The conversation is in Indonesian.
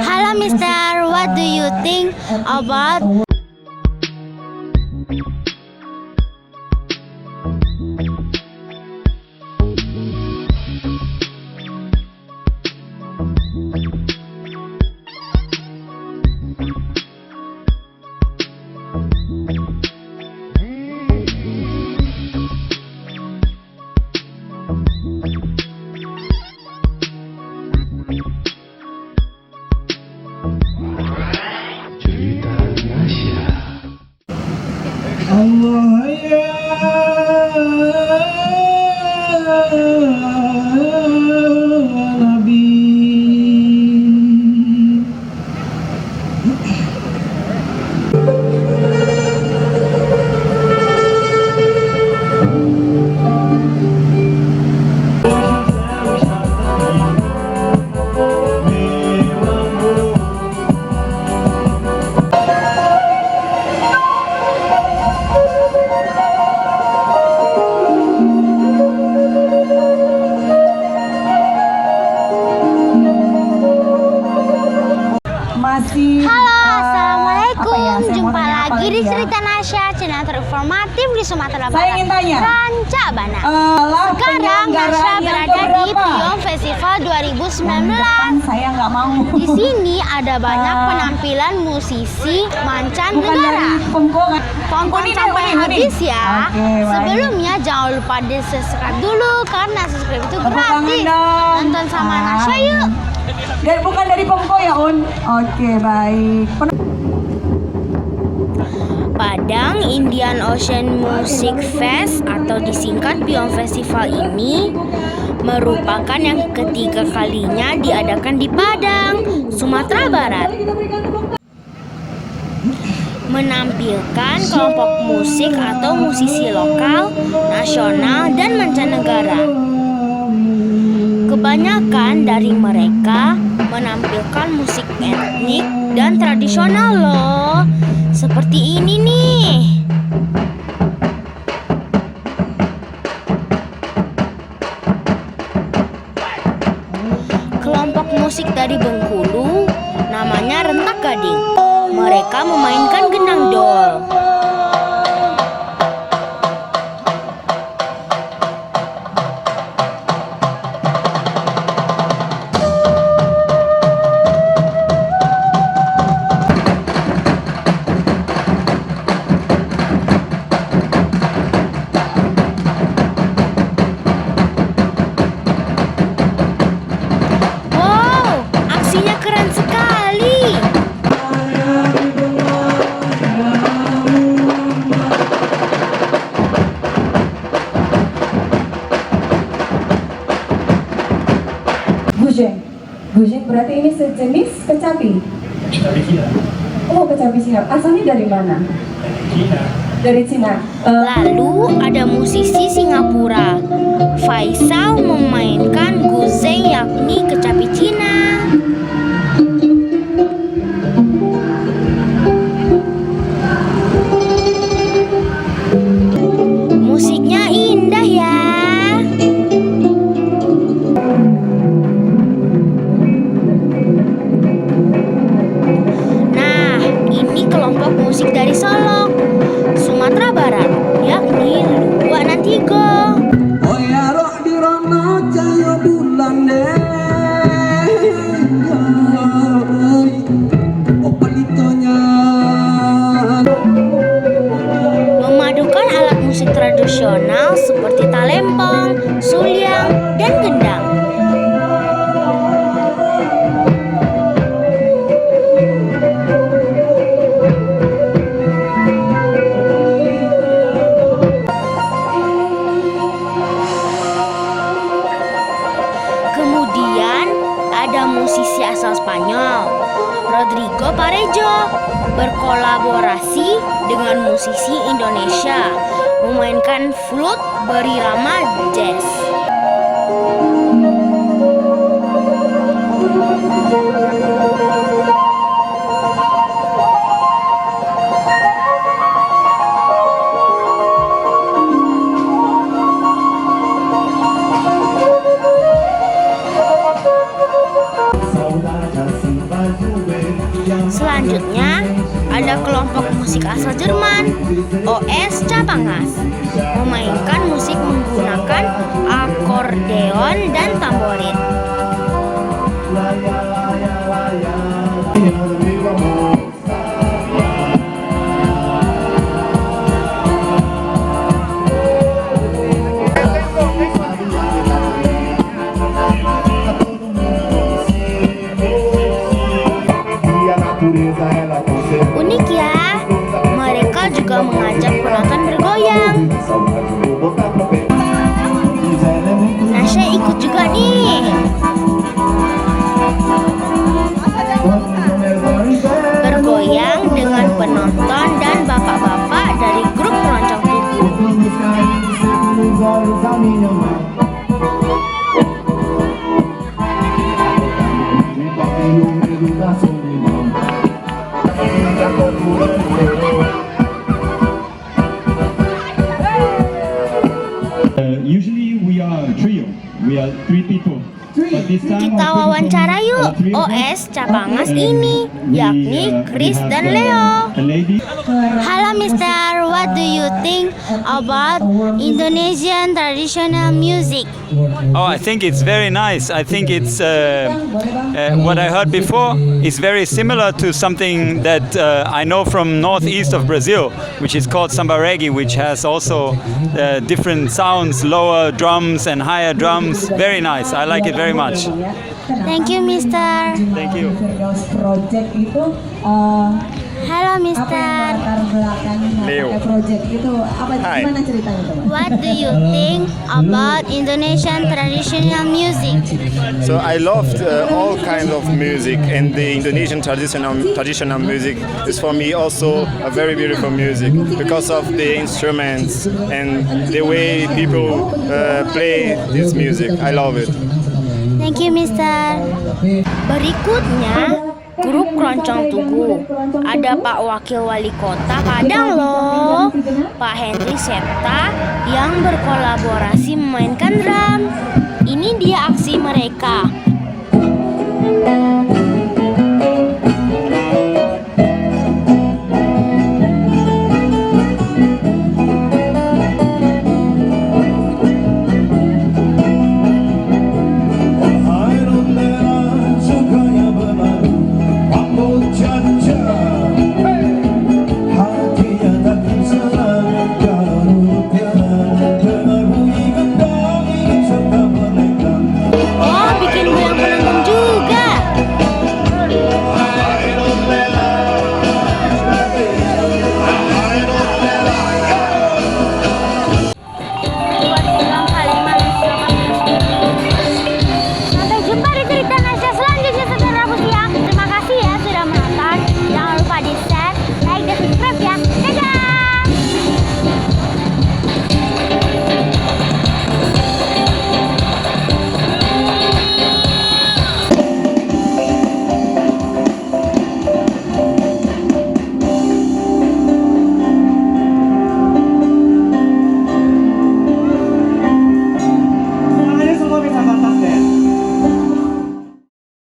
Hello, Mister. What do you think about Allah ya Nabi. Halo, Assalamualaikum. Jumpa lagi di Cerita Nasya, channel terinformatif di Sumatera Barat. Saya ingin tanya, Ranca Bana. Sekarang Nasya berada di Pion Festival 2019. Saya nggak mau. Di sini ada banyak penampilan musisi Bukan mancanegara. dari Pengkong. Tonton Kuning, sampai kuning. habis ya. Oke, baik. Sebelumnya jangan lupa di subscribe dulu karena subscribe itu Tepuk tangan gratis. dong. Nonton sama Nasya yuk. Bukan dari Pengkong ya, Un? Oke, baik. Padang Indian Ocean Music Fest atau disingkat Pion Festival ini merupakan yang ketiga kalinya diadakan di Padang, Sumatera Barat. Menampilkan kelompok musik atau musisi lokal, nasional, dan mancanegara. Kebanyakan dari mereka menampilkan musik etnik dan tradisional loh. Seperti ini nih. Kelompok musik dari Bengkulu namanya Rentak Gading. Mereka memainkan gendang dol. Wow, aksinya keren sekali. Gujeng. Gujeng berarti ini sejenis kecapi. Kecapi Cina. Oh, kecapi Cina. Asalnya dari mana? Cina. Dari Cina. Lalu ada musisi Singapura, Faisal memainkan guzeng yakni kecapi Cina. Musiknya indah ya. Nah, ini kelompok musik dari Solok, Sumatera Barat, yakni Luwak Nantigo. Oh ya roh di rono cahaya bulan deh. Oh palitonya. Memadukan alat musik tradisional seperti talempong, sulyang, dan gendang. Kemudian ada musisi asal Spanyol, Rodrigo Parejo, berkolaborasi dengan musisi Indonesia, memainkan flute berirama jazz. Selanjutnya, ada kelompok musik asal Jerman, OS Capangas, memainkan musik menggunakan akordeon dan tamborin. Unik ya, mereka juga mengajak penonton bergoyang. Nah, saya ikut juga nih. Bergoyang dengan penonton dan bapak-bapak dari grup Keroncong Tugu. Usually we are a trio. We are 3 people. But this time Kita wawancara yuk OS Capangas ini, yakni Chris dan Leo. a lady. Halo Mister, what do you think about Indonesian traditional music? Oh, I think it's very nice. I think it's what I heard before is very similar to something that I know from northeast of Brazil, which is called samba reggae, which has also different sounds, lower drums and higher drums. Very nice. I like it very much. Thank you Mister. Thank you. Project itu Halo Mister, latar belakang Leo. project itu apa Hai. gimana ceritanya tuh? what do you think about Indonesian traditional music? So I loved all kind of music, and the Indonesian traditional music is for me also a very beautiful music because of the instruments and the way people play this music. I love it. Thank you Mister. Berikutnya grup Keroncong Tugu. Ada Pak Wakil Wali Kota Padang loh, Pak Henry Septa, yang berkolaborasi memainkan drum. Ini dia aksi mereka.